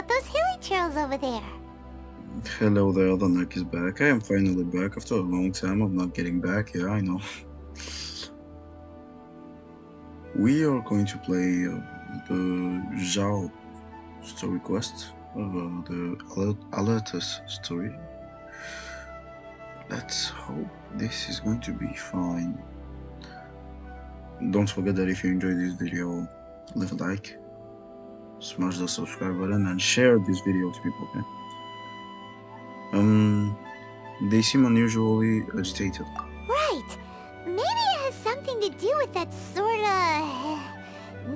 about those hilly trails over there? Hello there, the neck is back. I am finally back after a long time of not getting back. Yeah, I know. We are going to play the Xiao story quest, the Alertus story. Let's hope this is going to be fine. Don't forget that if you enjoyed this video, leave a like, smash the subscribe button, and share this video to people, okay? They seem unusually agitated. Right. Maybe it has something to do with that sorta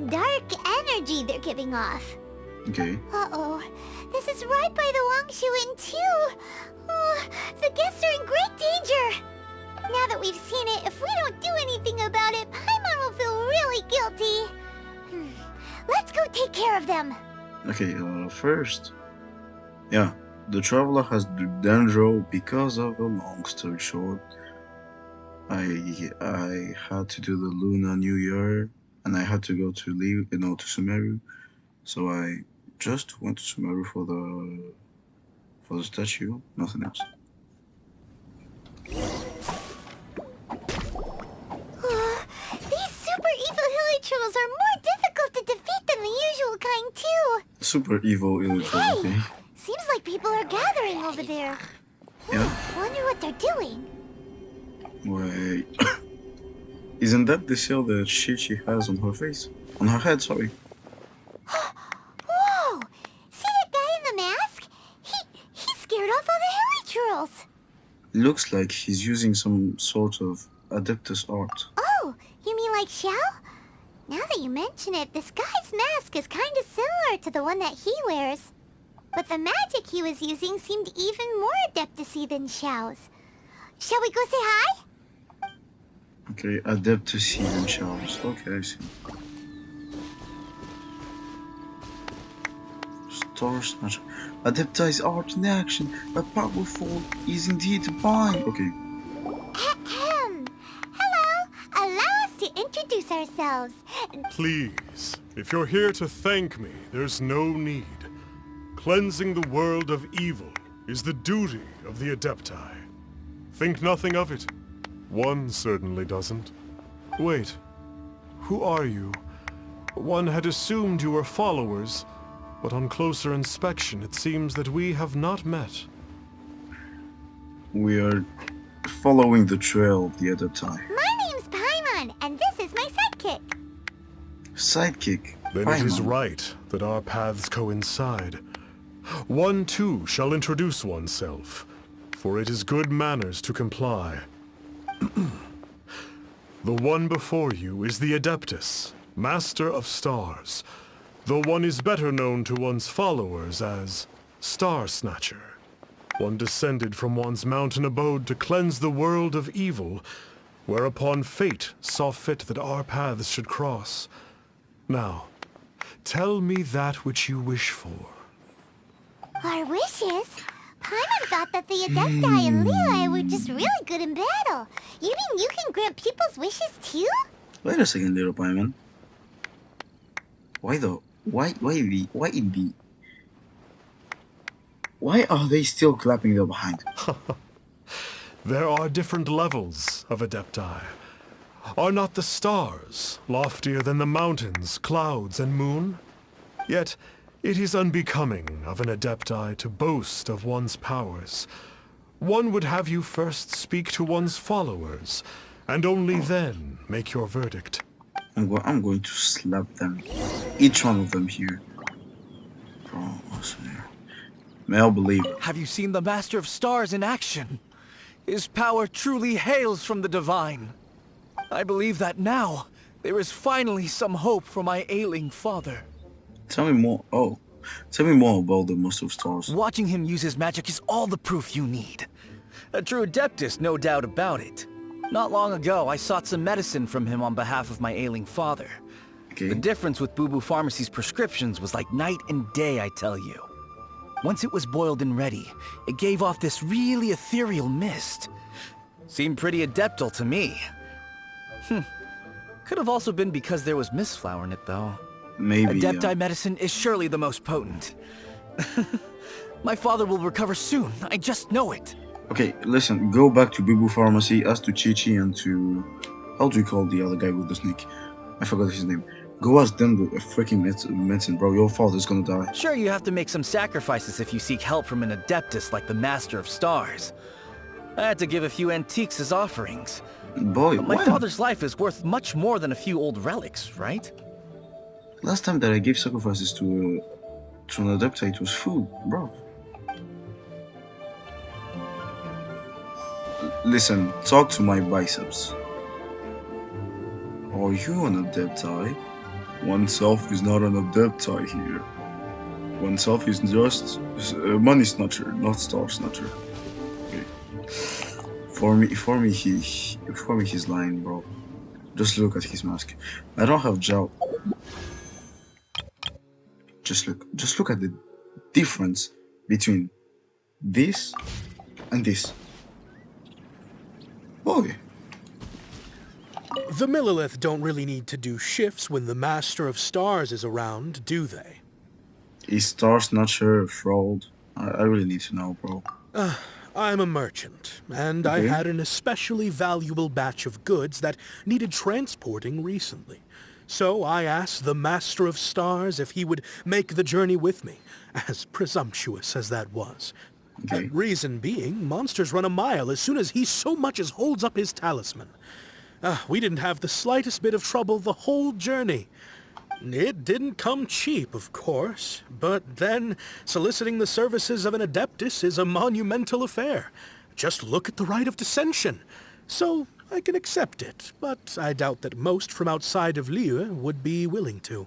dark energy they're giving off. Okay. Uh-oh. This is right by the Wangshu Inn too. Oh, the guests are in great danger. Now that we've seen it, if we don't do anything about it, Paimon will feel really guilty. Let's go take care of them. Okay, first, yeah, the traveler has Dendro because of a long story short. I had to do the Lunar New Year, and I had to go to to Sumeru, so I just went to Sumeru for the statue, nothing else. These super evil hilly trolls are more difficult to defeat than the usual kind too. Super evil illiterate, okay? Seems like people are gathering over there. Yeah. Wonder what they're doing. Wait. Isn't that the seal that she has on her face? On her head, sorry. Whoa! See that guy in the mask? He scared off all the hilly trolls. Looks like he's using some sort of Adeptus art. Oh, you mean like Xiao? Now that you mention it, this guy's mask is kind of similar to the one that he wears. But the magic he was using seemed even more adeptus-y than Xiao's. Shall we go say hi? Okay, Adeptus even showers. Okay, I see. Star Snatcher. Adeptize art in action. A powerful is indeed divine. Okay. Ahem. Hello. Allow us to introduce ourselves. Please, if you're here to thank me, there's no need. Cleansing the world of evil is the duty of the Adepti. Think nothing of it. One certainly doesn't. Wait, who are you? One had assumed you were followers, but on closer inspection it seems that we have not met. We are following the trail of the Adepti. My name's Paimon, and this is my sidekick. Sidekick. Then it is Paimon. right that our paths coincide. One too shall introduce oneself, for it is good manners to comply. The one before you is the Adeptus, Master of Stars, though one is better known to one's followers as Star Snatcher. One descended from one's mountain abode to cleanse the world of evil, whereupon fate saw fit that our paths should cross. Now, tell me that which you wish for. Our wishes? Paimon thought that the Adepti and Leela were just really good in battle. You mean you can grant people's wishes too? Wait a second, little Paimon. Why though? Why are they still clapping their behind? There are different levels of Adepti. Are not the stars loftier than the mountains, clouds, and moon? Yet, it is unbecoming of an Adepti to boast of one's powers. One would have you first speak to one's followers, and only then make your verdict. I'm going to slap them. Each one of them here. May I believe it. Have you seen the Master of Stars in action? His power truly hails from the divine. I believe that now, there is finally some hope for my ailing father. Tell me more. Oh, tell me more about the Master of Stars. Watching him use his magic is all the proof you need. A true Adeptus, no doubt about it. Not long ago, I sought some medicine from him on behalf of my ailing father. Okay. The difference with Boo Boo Pharmacy's prescriptions was like night and day, I tell you. Once it was boiled and ready, it gave off this really ethereal mist. Seemed pretty adeptal to me. Could have also been because there was mistflower in it, though. Maybe. Adepti medicine is surely the most potent. My father will recover soon. I just know it. Okay, listen, go back to Bibu Pharmacy, ask to Chi-Chi and to... How do you call the other guy with the snake? I forgot his name. Go ask them the freaking medicine, bro. Your father's gonna die. Sure, you have to make some sacrifices if you seek help from an adeptus like the Master of Stars. I had to give a few antiques as offerings. Boy, But my when? father's life is worth much more than a few old relics, right? Last time that I gave sacrifices to an adepta, it was food, bro. Listen, talk to my biceps. Are you an adepti? Oneself is not an adepti here. Oneself is just money snatcher, not star snatcher. Okay. For me, he's lying, bro. Just look at his mask. I don't have Xiao. Just look at the difference between this and this. Boy. The Millilith don't really need to do shifts when the Master of Stars is around, do they? Is Star Snatcher a fraud? I really need to know, bro. I'm a merchant, and I Okay. had an especially valuable batch of goods that needed transporting recently. So I asked the Master of Stars if he would make the journey with me, as presumptuous as that was. Okay. Reason being, monsters run a mile as soon as he so much as holds up his talisman. We didn't have the slightest bit of trouble the whole journey. It didn't come cheap, of course, but then soliciting the services of an adeptus is a monumental affair. Just look at the rite of dissension. So I can accept it, but I doubt that most from outside of Liyue would be willing to.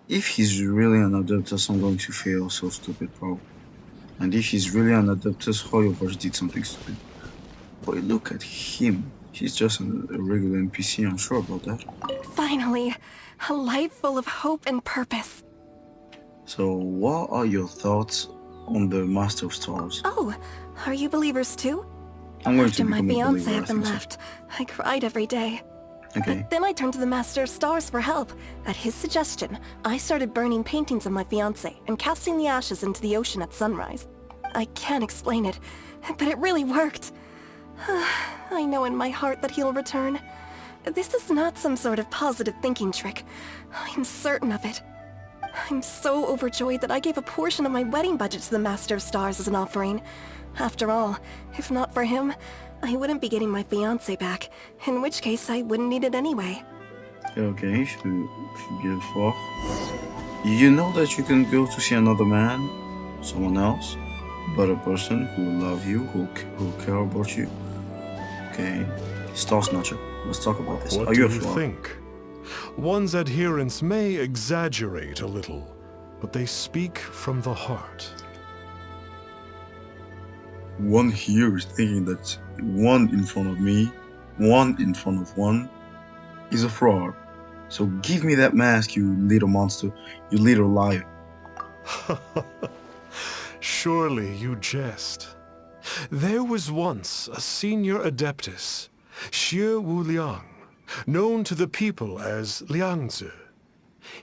If he's really an adeptus, I'm going to feel so stupid, bro. And if he's really an adeptus, Hoyoverse did something stupid. But look at him. He's just a regular NPC, I'm sure about that. Finally, a life full of hope and purpose. So, what are your thoughts on the Master of Stars? Oh, are you believers too? I'm going After to my become a fiance believer, I had them think so. left, I cried every day. Okay. But then I turned to the Master of Stars for help. At his suggestion, I started burning paintings of my fiance and casting the ashes into the ocean at sunrise. I can't explain it, but it really worked. I know in my heart that he'll return. This is not some sort of positive thinking trick. I'm certain of it. I'm so overjoyed that I gave a portion of my wedding budget to the Master of Stars as an offering. After all, if not for him, I wouldn't be getting my fiancé back, in which case I wouldn't need it anyway. Okay, beautiful. You know that you can go to see another man, someone else, but a person who will love you, who care about you. Okay, Star Snatcher. Let's talk about this. What Are do you a you fraud? think? One's adherents may exaggerate a little, but they speak from the heart. One here is thinking that one in front of me, one in front of one, is a fraud. So give me that mask, you little monster, you little liar. Surely you jest. There was once a senior adeptus, Xie Wuliang, known to the people as Liangzi.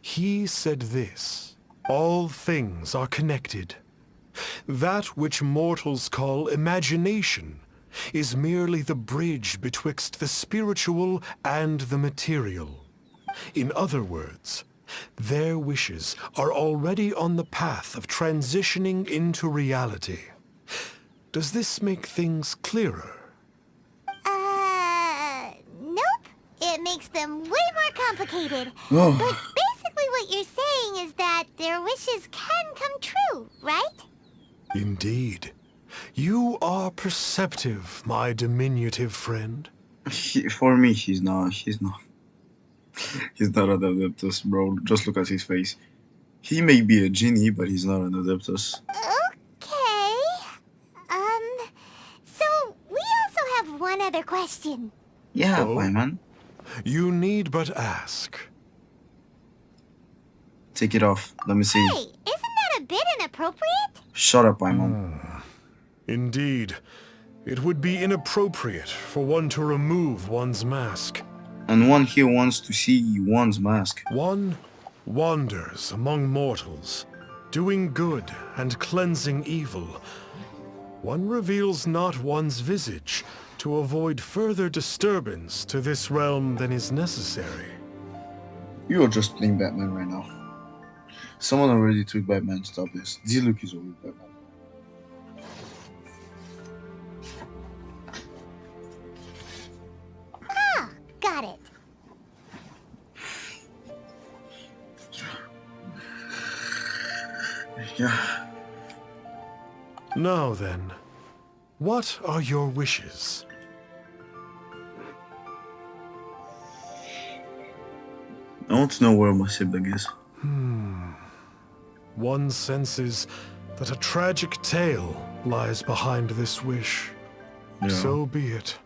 He said this: all things are connected. That which mortals call imagination is merely the bridge betwixt the spiritual and the material. In other words, their wishes are already on the path of transitioning into reality. Does this make things clearer? Nope. It makes them way more complicated. Oh. But basically what you're saying is that their wishes can come true, right? Indeed. You are perceptive, my diminutive friend. For me, he's not. He's not an adeptus, bro. Just look at his face. He may be a genie, but he's not an adeptus. Okay. So we also have one other question. Yeah, Oh? Paiman. You need but ask. Take it off. Let me see. Hey, isn't that a bit inappropriate? Shut up, Paiman. Indeed, it would be inappropriate for one to remove one's mask. And one here wants to see one's mask. One wanders among mortals, doing good and cleansing evil, one reveals not one's visage to avoid further disturbance to this realm than is necessary. You are just playing Batman right now. Someone already took Batman. Stop this. Diluc is already Batman. Ah, got it. Yeah. Now then, what are your wishes? I want to know where my sibling is. One senses that a tragic tale lies behind this wish. Yeah. So be it.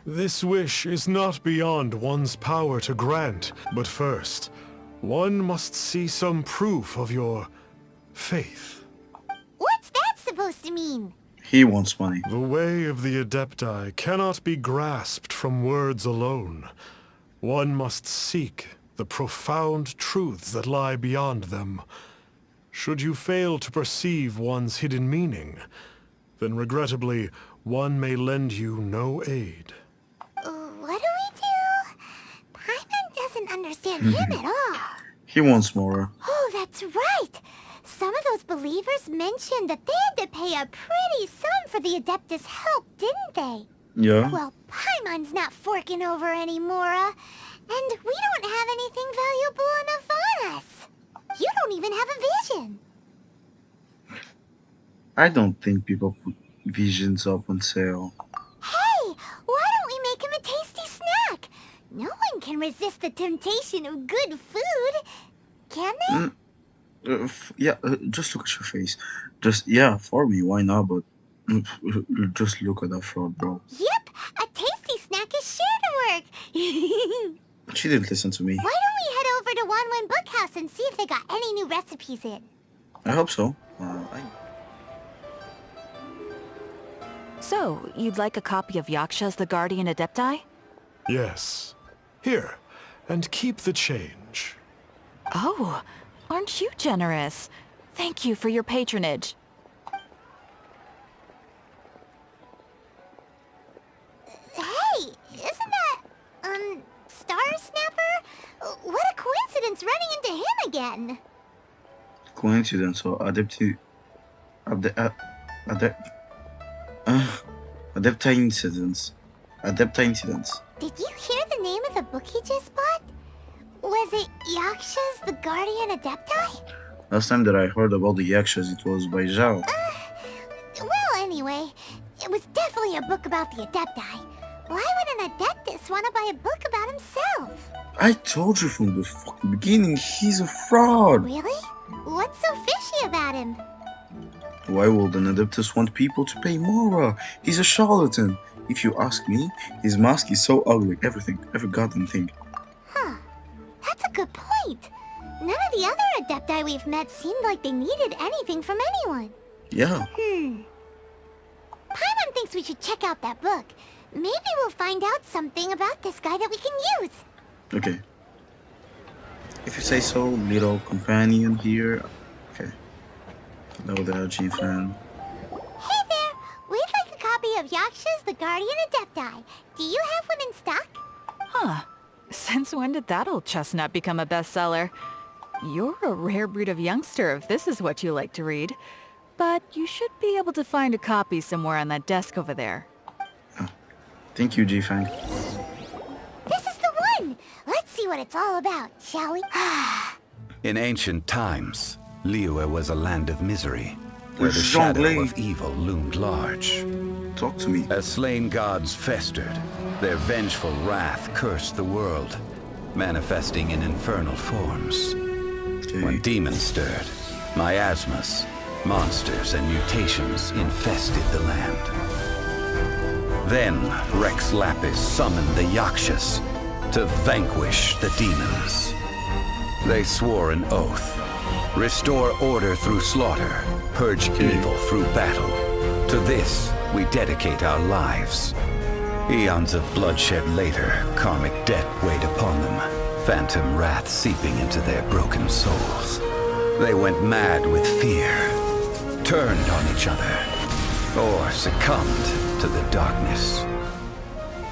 This wish is not beyond one's power to grant, but first, one must see some proof of your faith. What's that supposed to mean? He wants money. The way of the Adepti cannot be grasped from words alone. One must seek the profound truths that lie beyond them. Should you fail to perceive one's hidden meaning, then regrettably, one may lend you no aid. What do we do? Paimon doesn't understand him at all. He wants more. Oh, that's right. Some of those believers mentioned that they had to pay a pretty sum for the Adeptus' help, didn't they? Yeah. Well, Paimon's not forking over anymore, and we don't have anything valuable enough on us. You don't even have a vision. I don't think people put visions up on sale. Hey, why don't we make him a tasty snack? No one can resist the temptation of good food, can they? Yeah, just look at your face. Yeah, for me, why not? But just look at that fraud, bro. Yep, a tasty snack is sure to work. She didn't listen to me. Why don't we head over to Wanwen Bookhouse and see if they got any new recipes in? I hope so. So, you'd like a copy of Yaksha's The Guardian Adepti? Yes. Here, and keep the change. Oh, aren't you generous? Thank you for your patronage. Hey, isn't that, Star Snapper? What a coincidence running into him again. Coincidence or Adepti incidents. Adepti incidents. Did you hear the name of the book he just bought? Was it Yaksha's The Guardian Adepti? Last time that I heard about the Yakshas, it was by Xiao. Well, anyway, it was definitely a book about the Adepti. Why would an Adeptus want to buy a book about himself? I told you from the fucking beginning, he's a fraud. Really? What's so fishy about him? Why would an Adeptus want people to pay more? He's a charlatan. If you ask me, his mask is so ugly. Every goddamn thing. Huh. That's a good point. None of the other Adepti we've met seemed like they needed anything from anyone. Yeah. Paimon thinks we should check out that book. Maybe we'll find out something about this guy that we can use. Okay. If you say so, little companion here. Okay. Hello there, G-Fan. Hey there! We'd like a copy of Yaksha's The Guardian Adepti. Do you have one in stock? Huh. Since when did that old chestnut become a bestseller? You're a rare breed of youngster if this is what you like to read. But you should be able to find a copy somewhere on that desk over there. Thank you, G-Fan. This is the one! Let's see what it's all about, shall we? In ancient times, Liyue was a land of misery, where the Jean shadow Blade. of evil loomed large. Talk to me. As slain gods festered, their vengeful wrath cursed the world, manifesting in infernal forms. Okay. When demons stirred, miasmas, monsters, and mutations infested the land. Then Rex Lapis summoned the Yakshas to vanquish the demons. They swore an oath: restore order through slaughter, purge evil through battle. To this, we dedicate our lives. Eons of bloodshed later, karmic debt weighed upon them, phantom wrath seeping into their broken souls. They went mad with fear, turned on each other, or succumbed to the darkness.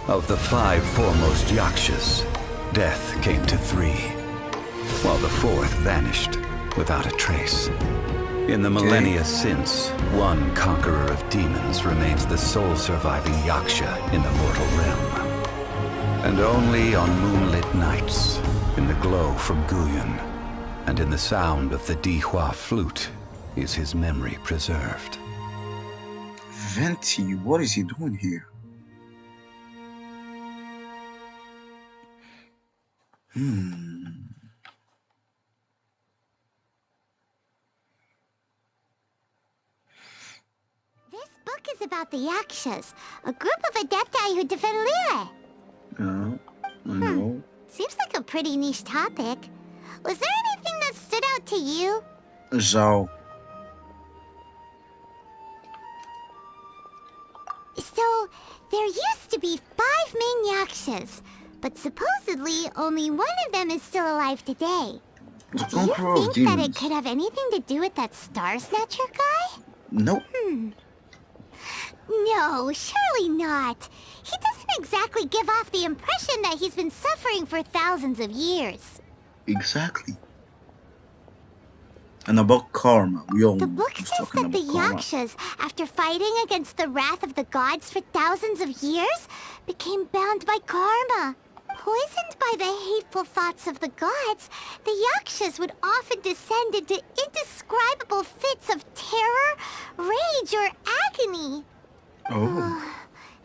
Of the 5 foremost Yakshas, death came to 3, while the 4th vanished without a trace. In the millennia since, one conqueror of demons remains the sole surviving Yaksha in the mortal realm. And only on moonlit nights, in the glow from Guyon, and in the sound of the Dihua flute, is his memory preserved. Venti, what is he doing here? This book is about the Yakshas, a group of adepti who defend Liyue. Yeah, I know. Seems like a pretty niche topic. Was there anything that stood out to you? Xiao. So, there used to be 5 main Yakshas, but supposedly only one of them is still alive today. The Do you Conqueror of think that it Demons. could have anything to do with that Star Snatcher guy? Nope. No, surely not. He doesn't exactly give off the impression that he's been suffering for thousands of years. Exactly. And about karma, we all The know book he's says talking that the about karma. Yakshas, after fighting against the wrath of the gods for thousands of years, became bound by karma. Poisoned by the hateful thoughts of the gods, the Yakshas would often descend into indescribable fits of terror, rage, or agony. Oh,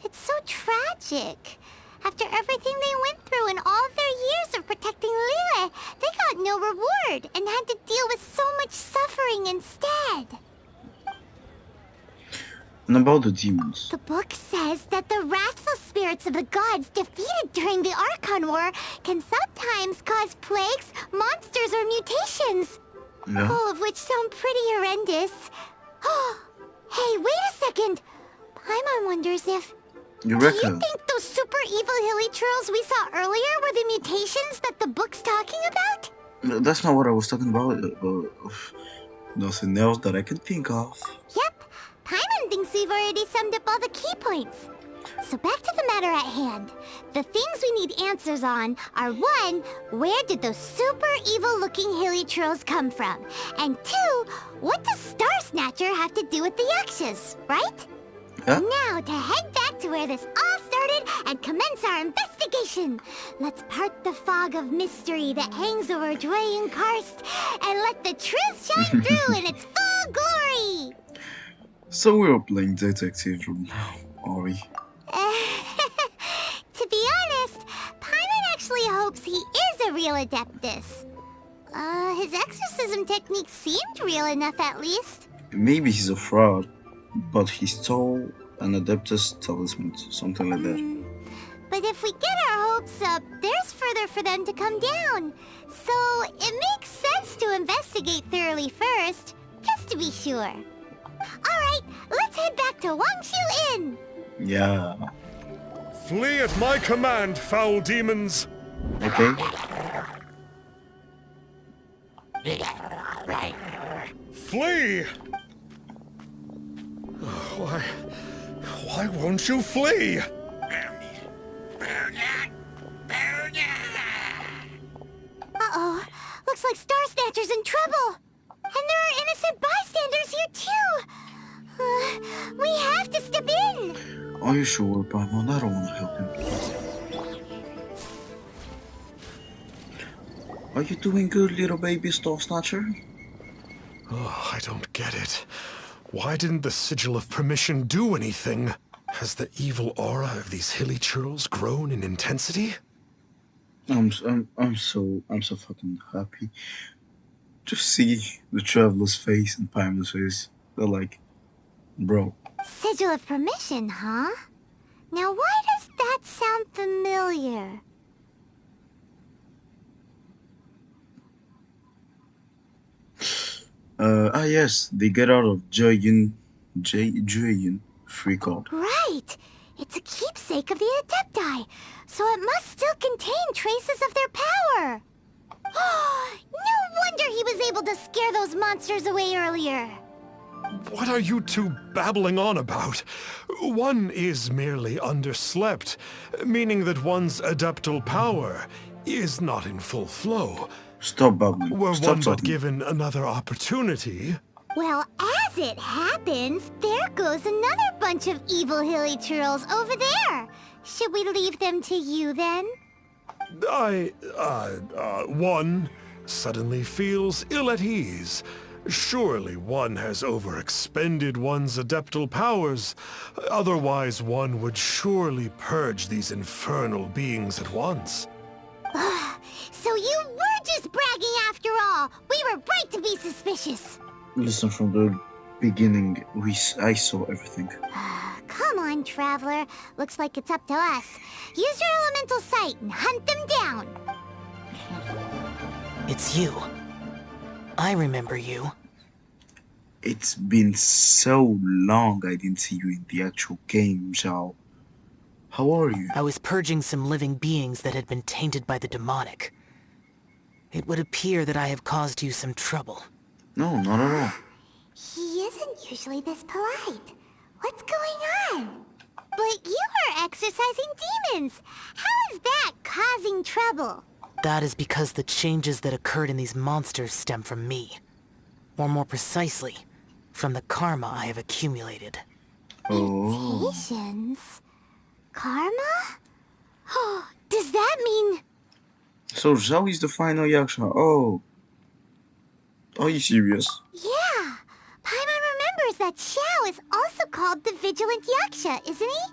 It's so tragic. After everything they went through and all of their years of protecting Liyue, they got no reward and had to deal with so much suffering instead. and about the demons. The book says that the wrathful spirits of the gods defeated during the Archon War can sometimes cause plagues, monsters, or mutations. Yeah. All of which sound pretty horrendous. Hey, wait a second! Paimon wonders if... You Do you reckon? think those super evil hilly churls we saw earlier were the mutations that the book's talking about? That's not what I was talking about. Nothing else that I can think of. Yep, Paimon thinks we've already summed up all the key points. So back to the matter at hand. The things we need answers on are 1, where did those super evil-looking hilly churls come from? And 2, what does Star Snatcher have to do with the Yakshas, right? Yeah? Now to head back to where this all started and commence our investigation. Let's part the fog of mystery that hangs over Dwayne Karst and let the truth shine through in its full glory. So we are playing detective now, are we? To be honest, Paimon actually hopes he is a real Adeptus. His exorcism technique seemed real enough at least. Maybe he's a fraud, but he stole an Adeptus talisman, something like that. But if we get our hopes up, there's further for them to come down. So it makes sense to investigate thoroughly first, just to be sure. Alright, let's head back to Wangshu Inn. Yeah. Flee at my command, foul demons! Okay. Flee! Why won't you flee? Uh-oh, looks like Star Snatcher's in trouble. And there are innocent bystanders here too. We have to step in. Are you sure, Paimon? I don't want to help him. Are you doing good, little baby Star Snatcher? Oh, I don't get it. Why didn't the Sigil of Permission do anything? Has the evil aura of these hilly churls grown in intensity? I'm so fucking happy. Just see the traveler's face and Paimon's face. They're like, bro. Sigil of Permission, huh? Now why does that sound familiar? Yes, they get out of Juyin free card. Right! It's a keepsake of the Adepti, so it must still contain traces of their power. No wonder he was able to scare those monsters away earlier. What are you two babbling on about? One is merely underslept, meaning that one's adeptal power is not in full flow. Stop babbling. Were Stop one but talking. given another opportunity... Well, as it happens, there goes another bunch of evil hilly churls over there. Should we leave them to you then? One suddenly feels ill at ease. Surely one has overexpended one's adeptal powers. Otherwise, one would surely purge these infernal beings at once. So you were just bragging after all. We were right to be suspicious. Listen, from the beginning, I saw everything. Come on, Traveler. Looks like it's up to us. Use your elemental sight and hunt them down. It's you. I remember you. It's been so long I didn't see you in the actual game, Xiao. How are you? I was purging some living beings that had been tainted by the demonic. It would appear that I have caused you some trouble. No, not at all. He isn't usually this polite. What's going on? But you are exercising demons. How is that causing trouble? That is because the changes that occurred in these monsters stem from me. Or more precisely, from the karma I have accumulated. Oh. Mutations? Karma? Does that mean... So Xiao is the final Yaksha. Oh. Are you serious? Yeah. Paimon remembers that Xiao is also called the Vigilant Yaksha, isn't he?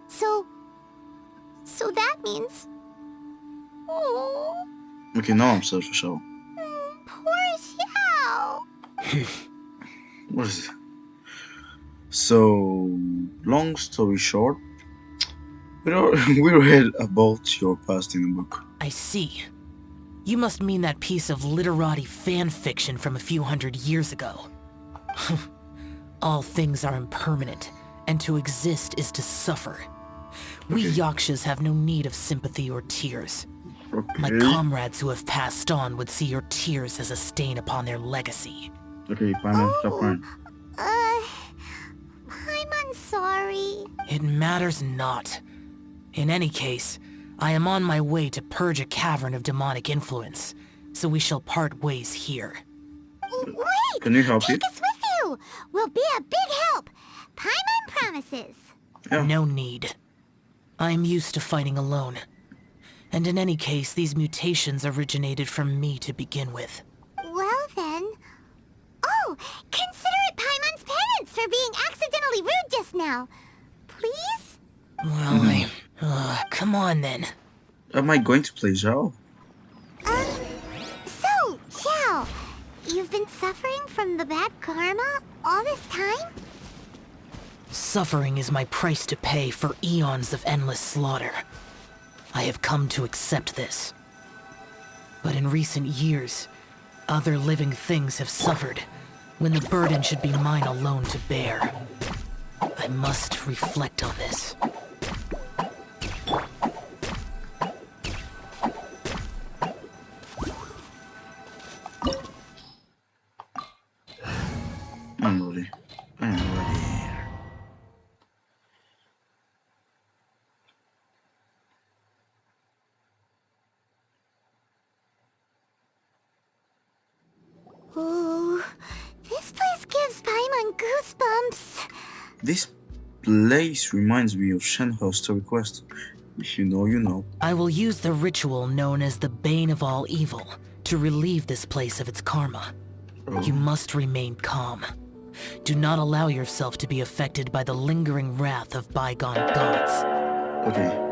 So that means... Oh, Okay, now I'm sad for Xiao. poor Xiao. What is it? So, long story short, we read about your past in the book. I see. You must mean that piece of literati fan fiction from a few hundred years ago. All things are impermanent, and to exist is to suffer. We Yakshas have no need of sympathy or tears. Okay. My comrades who have passed on would see your tears as a stain upon their legacy. Okay, Paimon, stop crying. I'm sorry. It matters not. In any case, I am on my way to purge a cavern of demonic influence, so we shall part ways here. Wait! Can you help Take you? us with you! We'll be a big help! Paimon promises. Yeah. No need. I am used to fighting alone. And in any case, these mutations originated from me to begin with. Well then... Oh! Consider it Paimon's penance for being accidentally rude just now. Please? Well, come on then. Am I going to play Xiao? So, Xiao, you've been suffering from the bad karma all this time? Suffering is my price to pay for eons of endless slaughter. I have come to accept this. But in recent years, other living things have suffered, when the burden should be mine alone to bear. I must reflect on this. I'm ready. I'm ready. Ooh, this place gives Paimon goosebumps. This place reminds me of Shenhe's to request. If you know, you know. I will use the ritual known as the Bane of All Evil to relieve this place of its karma. Oh. You must remain calm. Do not allow yourself to be affected by the lingering wrath of bygone gods. Okay.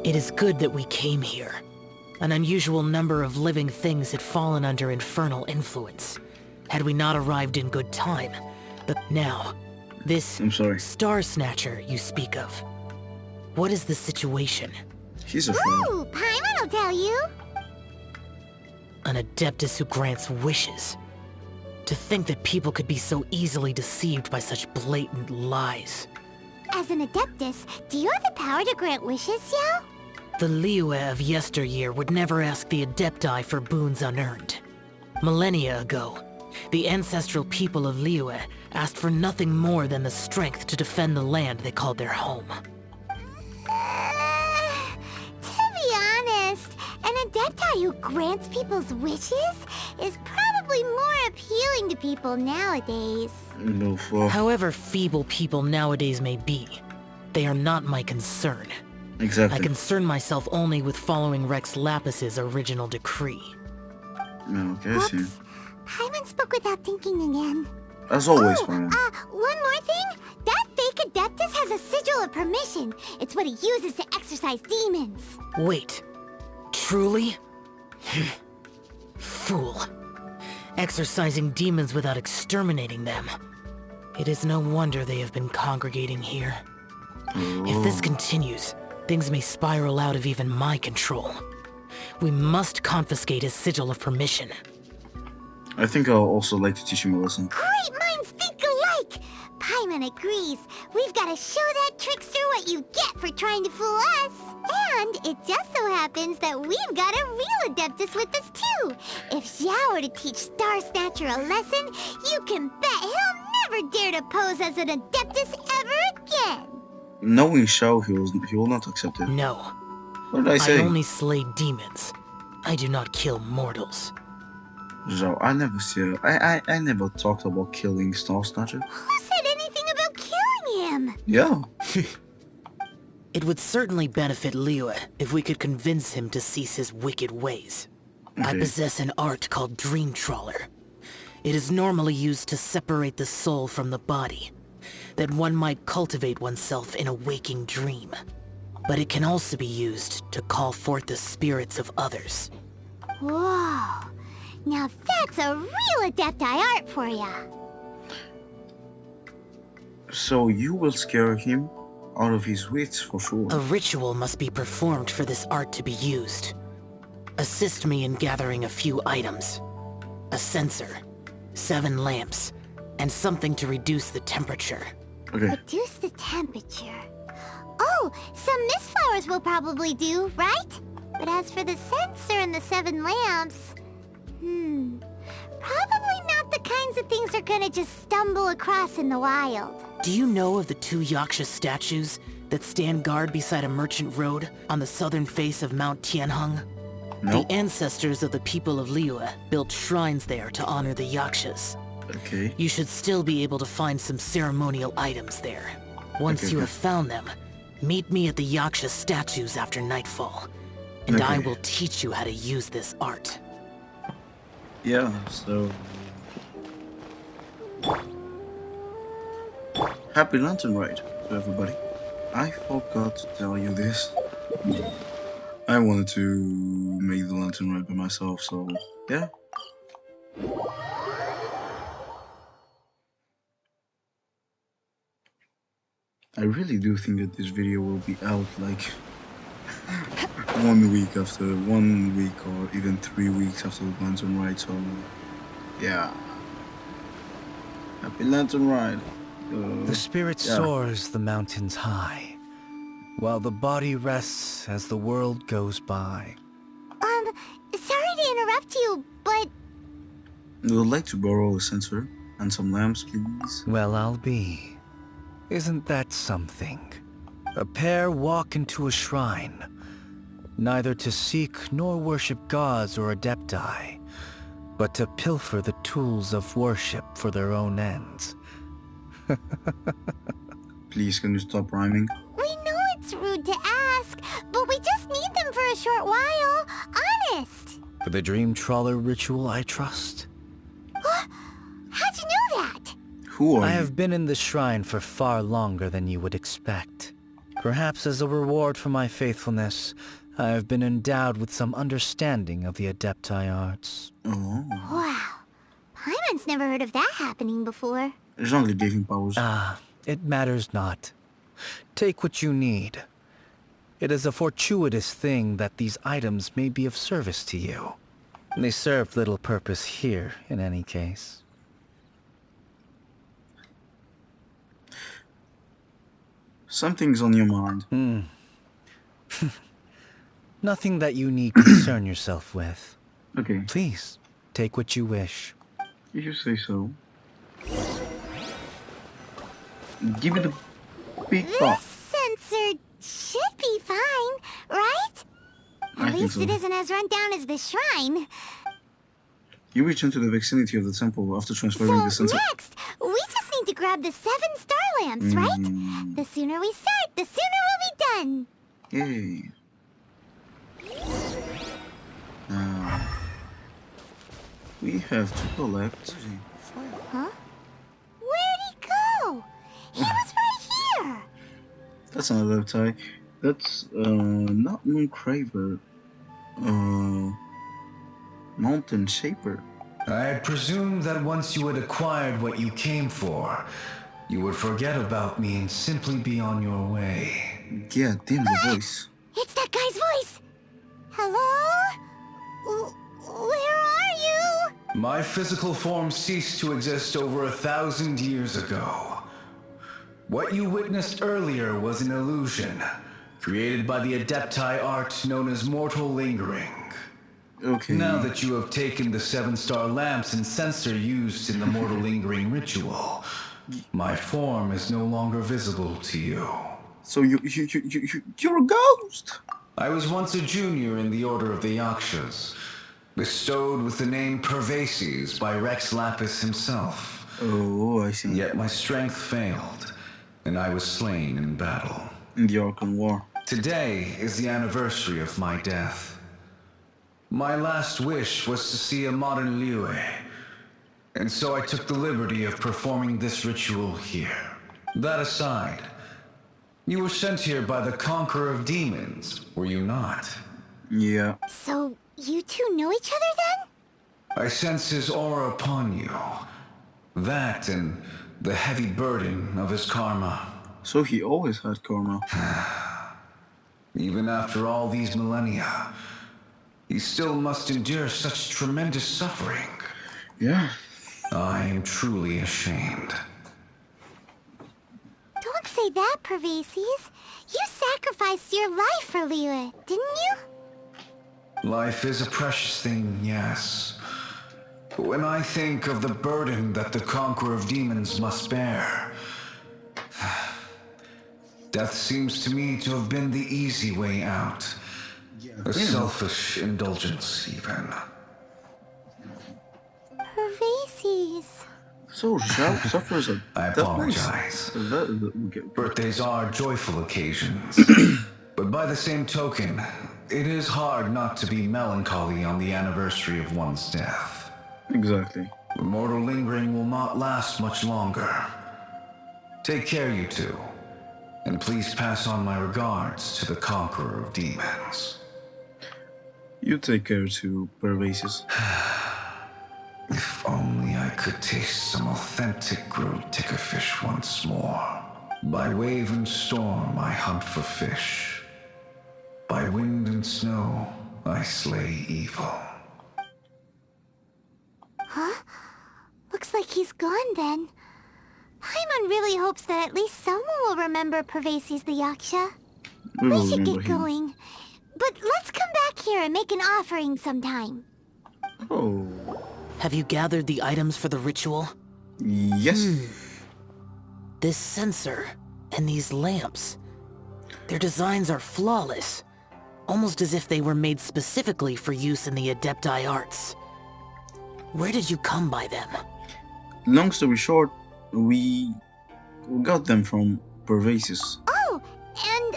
It is good that we came here. An unusual number of living things had fallen under infernal influence. Had we not arrived in good time. But now, this I'm sorry. Star Snatcher you speak of. What is the situation? He's a fool. Ooh, Paimon will tell you. An Adeptus who grants wishes. To think that people could be so easily deceived by such blatant lies. As an Adeptus, do you have the power to grant wishes, Xiao? The Liyue of yesteryear would never ask the Adepti for boons unearned. Millennia ago, the ancestral people of Liyue asked for nothing more than the strength to defend the land they called their home. To be honest, an Adepti who grants people's wishes is probably more appealing to people nowadays. No fuck. However feeble people nowadays may be, they are not my concern. I Exactly. concern myself only with following Rex Lapis's original decree. Okay, I see. Whoops. Paimon spoke without thinking again. As always, Oh, man. one more thing. That fake Adeptus has a sigil of permission. It's what he uses to exorcise demons. Wait, truly? Fool. Exorcising demons without exterminating them. It is no wonder they have been congregating here. If this continues, things may spiral out of even my control. We must confiscate his sigil of permission. I think I'll also like to teach him a lesson. Great minds think alike. Paimon agrees. We've got to show that trickster what you get for trying to fool us. And it just so happens that we've got a real Adeptus with us too. If Xiao were to teach Star Snatcher a lesson, you can bet he'll never dare to pose as an Adeptus ever again. Knowing Xiao, he will not accept it. No, What did I I say? only slay demons. I do not kill mortals. Zhao, I never said. I never talked about killing Star Snatcher. Who said anything about killing him? Yeah. It would certainly benefit Liyue if we could convince him to cease his wicked ways. I Okay. possess an art called Dream Trawler. It is normally used to separate the soul from the body, that one might cultivate oneself in a waking dream. But it can also be used to call forth the spirits of others. Whoa. Now that's a real Adepti art for ya. So you will scare him out of his wits for sure. A ritual must be performed for this art to be used. Assist me in gathering a few items. A censer, 7 lamps, and something to reduce the temperature. Okay. Reduce the temperature. Oh, some mist flowers will probably do, right? But as for the censer and the 7 lamps... Probably not the kinds of things they're gonna just stumble across in the wild. Do you know of the 2 Yaksha statues that stand guard beside a merchant road on the southern face of Mount Tianheng? No. The ancestors of the people of Liyue built shrines there to honor the Yakshas. Okay. You should still be able to find some ceremonial items there. Once Okay, you okay. have found them, meet me at the Yaksha statues after nightfall, and I Okay. will teach you how to use this art. Yeah. So. Happy Lantern Ride to everybody. I forgot to tell you this. I wanted to make the Lantern Ride by myself, so yeah. I really do think that this video will be out like 1 week or even 3 weeks after the Lantern Ride, so yeah. Happy Lantern Ride. The spirit yeah. soars the mountains high, while the body rests as the world goes by. Sorry to interrupt you, but... You would like to borrow a censer and some lamps, please? Well, I'll be. Isn't that something? A pair walk into a shrine, neither to seek nor worship gods or adepti, but to pilfer the tools of worship for their own ends. Please, can you stop rhyming? We know it's rude to ask, but we just need them for a short while. Honest. For the Dream Trawler ritual, I trust. How'd you know that? Who are I you? have been in the shrine for far longer than you would expect. Perhaps as a reward for my faithfulness, I have been endowed with some understanding of the Adepti arts. Oh. Wow. Paimon's never heard of that happening before. Zhongli gave him powers. It matters not. Take what you need. It is a fortuitous thing that these items may be of service to you. They serve little purpose here, in any case. Something's on your mind. Nothing that you need concern yourself with. Okay, Please, take what you wish. if you say so. Give it a big This pop. sensor should be fine, right? I At think least so. it isn't as run down as the shrine. You reach into the vicinity of the temple after transferring the So sensor. next, we just need to grab the 7 star lamps, right? The sooner we start, the sooner we'll be done. Yay. Now, we have to collect. Huh? Where'd he go? He was right here. That's another tie. That's not Mooncraver. Mountain Shaper. I presume that once you had acquired what you came for, you would forget about me and simply be on your way. Yeah, damn the voice. It's that guy's voice. Hello? Where are you? My physical form ceased to exist over 1,000 years ago. What you witnessed earlier was an illusion, created by the Adepti art known as mortal lingering. Okay. Now that you have taken the 7-star lamps and sensor used in the mortal lingering ritual, my form is no longer visible to you. So you're a ghost. I was once a junior in the Order of the Yakshas, bestowed with the name Pervases by Rex Lapis himself. Oh, I see. Yet my strength failed, and I was slain in battle. In the Arkan War. Today is the anniversary of my death. My last wish was to see a modern Liyue, and so I took the liberty of performing this ritual here. That aside, you were sent here by the Conqueror of Demons, were you not? Yeah. So, you two know each other then? I sense his aura upon you. That and the heavy burden of his karma. So he always had karma. Even after all these millennia, he still must endure such tremendous suffering. Yeah. I am truly ashamed. Don't say that, Pervases. You sacrificed your life for Liyue, didn't you? Life is a precious thing, yes. But when I think of the burden that the Conqueror of Demons must bear, death seems to me to have been the easy way out. A selfish indulgence, even. Pervases. So Xiao suffers a I death apologize. Okay. Birthdays are joyful occasions. But by the same token, it is hard not to be melancholy on the anniversary of one's death. Exactly. The mortal lingering will not last much longer. Take care, you two. And please pass on my regards to the Conqueror of Demons. You take care to Pervases. If only I could taste some authentic grilled ticker fish once more. By wave and storm I hunt for fish. By wind and snow I slay evil. Huh? Looks like he's gone then. Paimon really hopes that at least someone will remember Pervases the Yaksha. We will We should remember get him. going. But let's come back here and make an offering sometime. Oh. Have you gathered the items for the ritual? Yes. This sensor and these lamps. Their designs are flawless. Almost as if they were made specifically for use in the Adepti arts. Where did you come by them? Long story short, we got them from Pervases. Oh, and,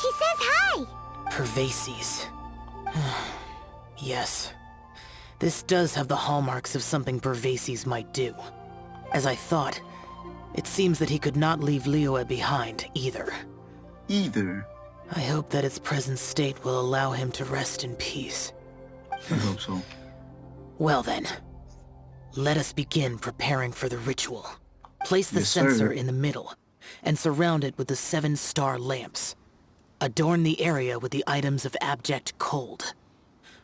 he says hi. Pervases. Yes. This does have the hallmarks of something Pervases might do. As I thought, it seems that he could not leave Liyue behind, either. either. I hope that its present state will allow him to rest in peace. I hope so. Well then, let us begin preparing for the ritual. Place the Yes, censer sir. in the middle, and surround it with the 7-star lamps. Adorn the area with the items of abject cold.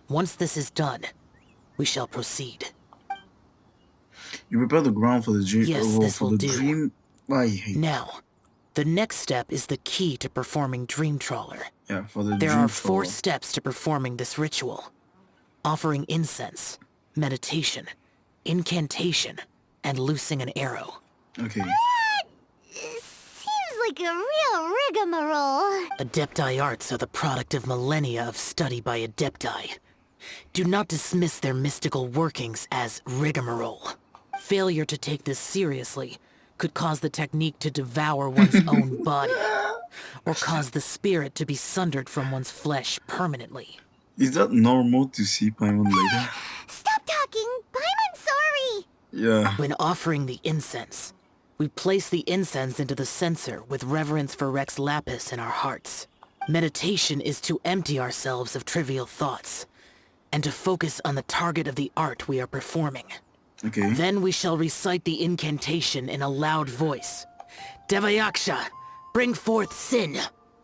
Once this is done, we shall proceed. You prepare the ground for the dream. Yes, this for will the do. dream. I hate. Now, the next step is the key to performing Dream Trawler. Yeah, for the There dream are 4 trawler. steps to performing this ritual. Offering incense, meditation, incantation, and loosing an arrow. Okay. Seems like a real rigmarole. Adepti arts are the product of millennia of study by Adepti. Do not dismiss their mystical workings as rigmarole. Failure to take this seriously could cause the technique to devour one's own body, or cause the spirit to be sundered from one's flesh permanently. Is that normal to see Paimon later? Stop talking! Paimon's sorry! Yeah. When offering the incense, we place the incense into the censer with reverence for Rex Lapis in our hearts. Meditation is to empty ourselves of trivial thoughts, and to focus on the target of the art we are performing. Okay. Then we shall recite the incantation in a loud voice. Devayaksha, bring forth sin!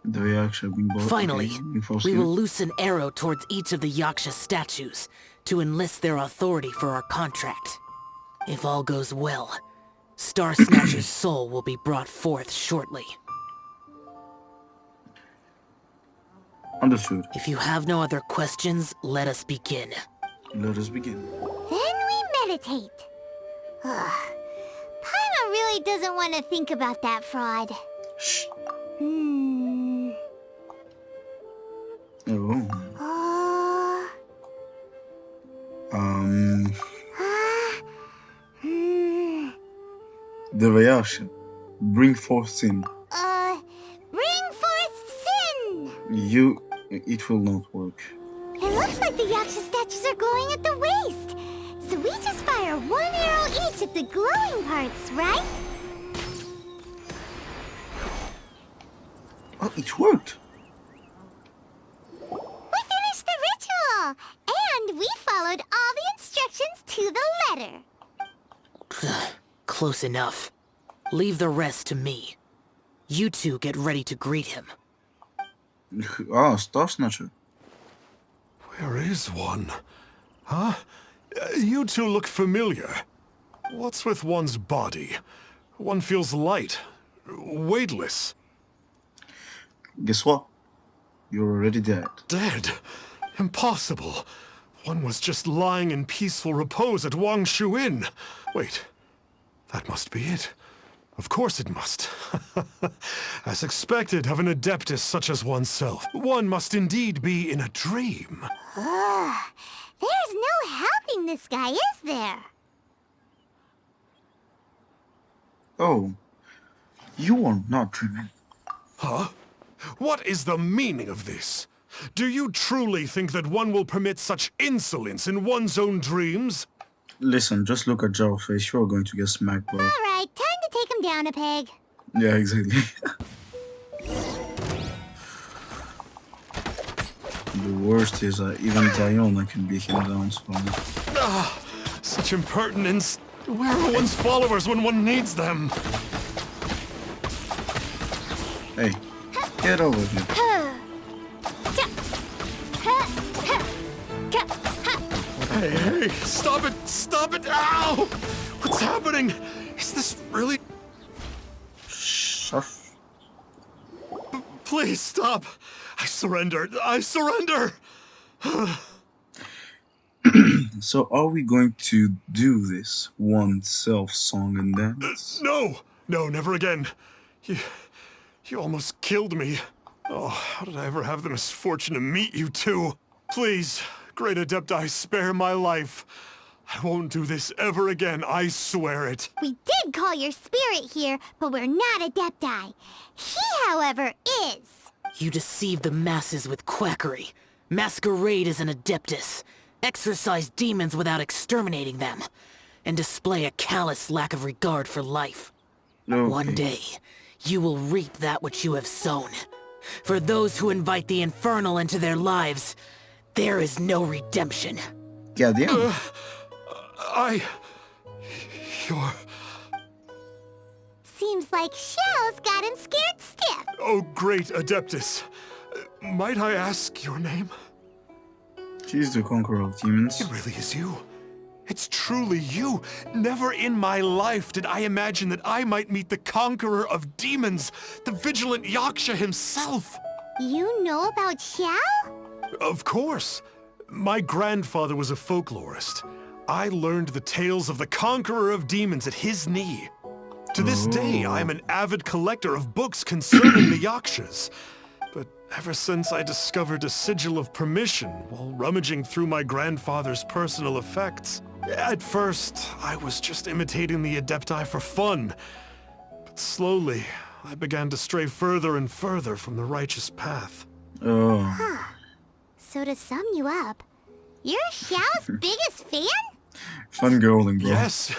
The reaction being bought. Finally, Okay. we will loose an arrow towards each of the Yaksha statues to enlist their authority for our contract. If all goes well, Star Snatcher's soul will be brought forth shortly. Understood. If you have no other questions, let us begin. Let us begin. Then we meditate. Paimon really doesn't want to think about that fraud. Shh. Hmm. Oh. Uh, The reaction. Bring forth sin. bring forth sin! It will not work. It looks like the Yaksha statues are glowing at the waist. So we just fire 1 arrow each at the glowing parts, right? Oh, it worked. We finished the ritual! And we followed all the instructions to the letter. Close enough. Leave the rest to me. You two get ready to greet him. Ah, Star Snatcher. Where is one? Huh? You two look familiar. What's with one's body? One feels light, weightless. Guess what? You're already dead. Dead? Impossible. One was just lying in peaceful repose at Wangshu Inn. Wait, that must be it. Of course it must. As expected of an adeptus such as oneself, one must indeed be in a dream. There's no helping this guy, is there? Oh. You are not dreaming. Huh? What is the meaning of this? Do you truly think that one will permit such insolence in one's own dreams? Listen, just look at Zhao's face. You're going to get smacked, bro. Alright, time to take him down a peg. Yeah, exactly. The worst is that even Diona can beat him down, so... Such impertinence. Where are one's followers when one needs them? Hey, get over here. Hey, stop it! Stop it! Ow! What's happening? Is this really... Shush. Please stop! I surrender! I surrender! So are we going to do this one self-song and dance? No! No, never again. You almost killed me. Oh, how did I ever have the misfortune to meet you two? Please, Great Adepti, spare my life. I won't do this ever again, I swear it. We did call your spirit here, but we're not Adepti. He, however, is. You deceive the masses with quackery, masquerade as an adeptus, exorcise demons without exterminating them, and display a callous lack of regard for life. Okay. One day, you will reap that which you have sown. For those who invite the infernal into their lives, there is no redemption. Goddamn. You're... Seems like Xiao's got him scared stiff. Oh, great Adeptus. Might I ask your name? She's the conqueror of demons. It really is you. It's truly you. Never in my life did I imagine that I might meet the conqueror of demons, the vigilant Yaksha himself. You know about Xiao? Of course. My grandfather was a folklorist. I learned the tales of the conqueror of demons at his knee. To this day, I am an avid collector of books concerning the Yakshas. But ever since I discovered a sigil of permission while rummaging through my grandfather's personal effects, at first, I was just imitating the Adepti for fun. But slowly, I began to stray further and further from the righteous path. Oh. So to sum you up, you're Xiao's biggest fan? Fun girling, bro. Yes.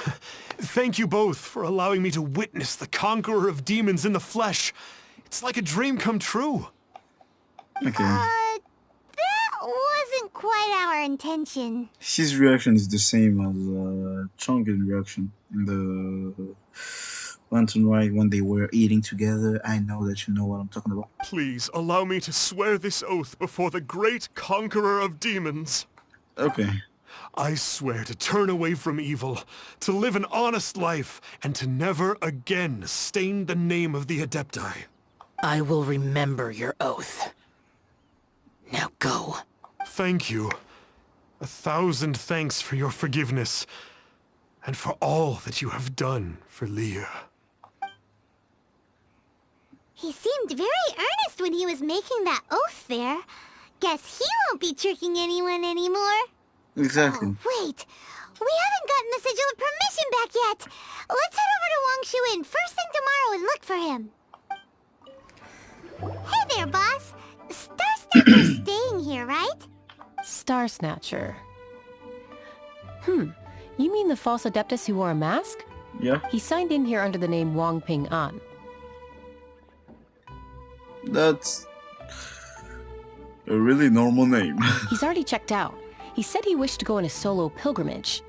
Thank you both for allowing me to witness the conqueror of demons in the flesh. It's like a dream come true. Okay. That wasn't quite our intention. His reaction is the same as Chongqing's reaction in the Lantern Ride when they were eating together. I know that you know what I'm talking about. Please allow me to swear this oath before the great conqueror of demons. Okay. I swear to turn away from evil, to live an honest life, and to never again stain the name of the Adepti. I will remember your oath. Now go. Thank you. 1,000 thanks for your forgiveness, and for all that you have done for Leah. He seemed very earnest when he was making that oath there. Guess he won't be tricking anyone anymore. Exactly. Oh, wait. We haven't gotten the sigil of permission back yet. Let's head over to Wang Shuin first thing tomorrow and look for him. Hey there, boss. Star Snatcher's staying here, right? Star Snatcher. You mean the false Adeptus who wore a mask? Yeah. He signed in here under the name Wang Ping An. That's a really normal name. He's already checked out. He said he wished to go on a solo pilgrimage.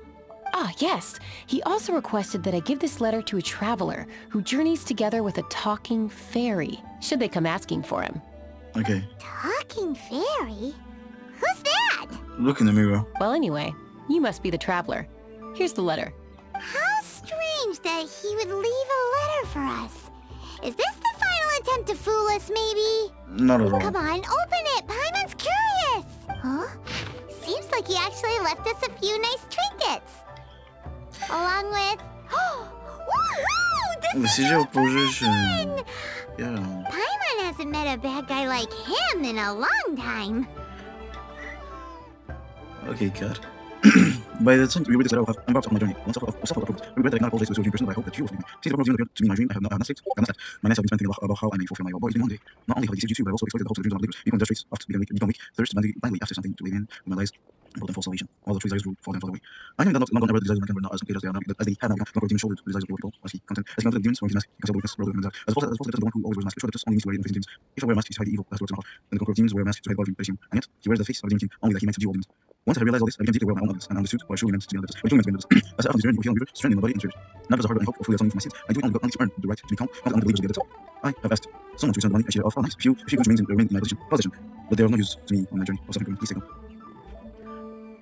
Ah, yes. He also requested that I give this letter to a traveler who journeys together with a talking fairy, should they come asking for him. Okay. Talking fairy? Who's that? Look in the mirror. Well, anyway, you must be the traveler. Here's the letter. How strange that he would leave a letter for us. Is this the final attempt to fool us, maybe? Not at all. Come on, open it! Paimon's curious! Huh? Seems like he actually left us a few nice trinkets. Along with... Woohoo! The sigil of position. Yeah. Paimon hasn't met a bad guy like him in a long time. Okay, cut. By the time we read this, I have embarked on my journey. Once I've approved, I regret that I cannot apologize to the person, but I hope that you will forgive me. Since the proposal appeared to me in my dream, I have not slept. My nights have been spent thinking about how I may fulfill my boy's dream one day. Not only have I deceived you two, but I also exploited the hopes of the dreams of unbelievers. People in the streets oft become weak, thirst blindly after something to believe in, when my lies brought them false salvation. All the true desires fall them away. I knew that not long ever the desires of mankind were not as complete as they are now, as they had now become demon shouldered to the desires of people, as he content, as he counted the demons, when he mask, concealed weakness, rather than that. As opposed to the one who always wears mask, sure that this only needs to wear it in facing demons. If I wear a mask, he's to hide the evil, that's works in my heart. And the conqueror of demons wear a mask to hide God of human, and yet he wears the face of a demon king, only that he might subdue all demons. Once I realized all this, I began deeply aware of my own ugliness, and I understood what I truly meant to be an Adeptus. What I truly meant to be an Adeptus. As I often journey with healing river, strength in my body and spirit. Not because of hard and hope or fully atoning for my sins, I do it only to earn the right to become one of the believers of the Adeptus. I have asked someone to return the money I should have nice, few good remain in my position, but they are of no use to me on my journey of suffering. Please take them.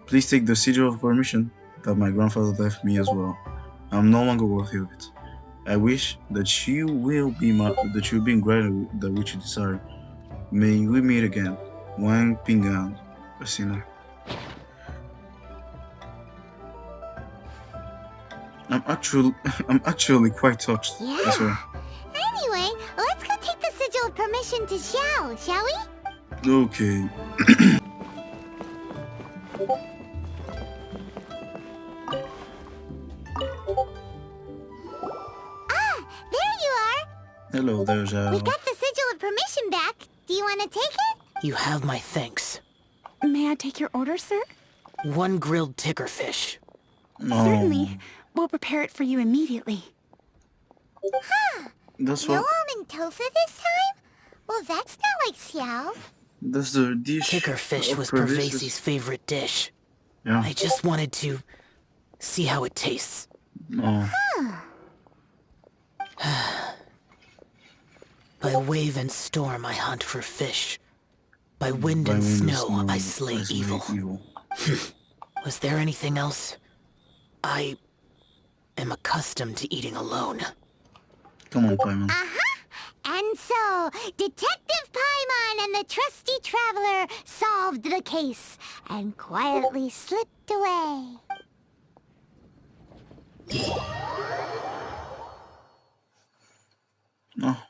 Please take the sigil of permission that my grandfather left me as well. I'm no longer worthy of it. I wish that you will be in gratitude that which you desire. May we meet again. Wang Pingan, a sinner. I'm actually quite touched. Yeah. That's right. Anyway, let's go take the sigil of permission to Xiao, shall we? Okay. There you are! Hello there, We Xiao. got the sigil of permission back. Do you want to take it? You have my thanks. May I take your order, sir? One grilled ticker fish. Certainly. We'll prepare it for you immediately. That's No what. almond tofu this time? Well, Oh, that's not like Xiao. That's the dish. Kickerfish of was Pervises. Pervasi's favorite dish. Yeah. I just wanted to see how it tastes. Oh. By wave and storm I hunt for fish. By wind By and wind and snow I slay evil. Was there anything else? I am accustomed to eating alone. Come on, Paimon. And so, Detective Paimon and the trusty traveler solved the case and quietly slipped away. Oh.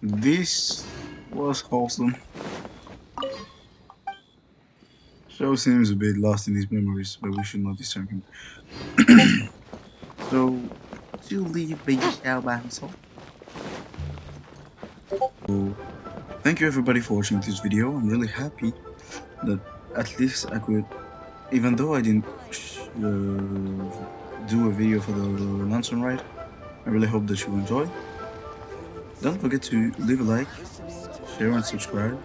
This was wholesome. Xiao seems a bit lost in his memories, but we should not disturb him. So, to leave baby Xiao by himself. So, thank you everybody for watching this video. I'm really happy that at least I could, even though I didn't do a video for the Nansen ride, I really hope that you enjoy. Don't forget to leave a like, share and subscribe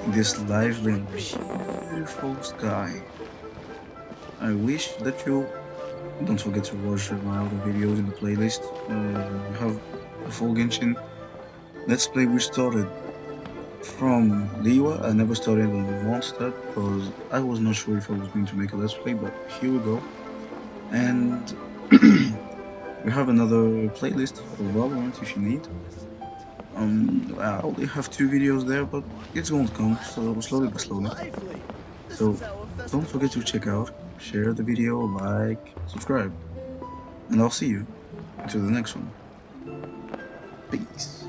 in this lively and beautiful sky. I wish that you don't forget to watch my other videos in the playlist. We have a full Genshin Let's Play we started from Liwa. I never started on Mondstadt because I was not sure if I was going to make a Let's Play, but here we go. And we have another playlist for Valorant if you need. I only have 2 videos there, but it's going to come, so slowly but slowly. So don't forget to check out, share the video, like, subscribe, and I'll see you until the next one. Peace.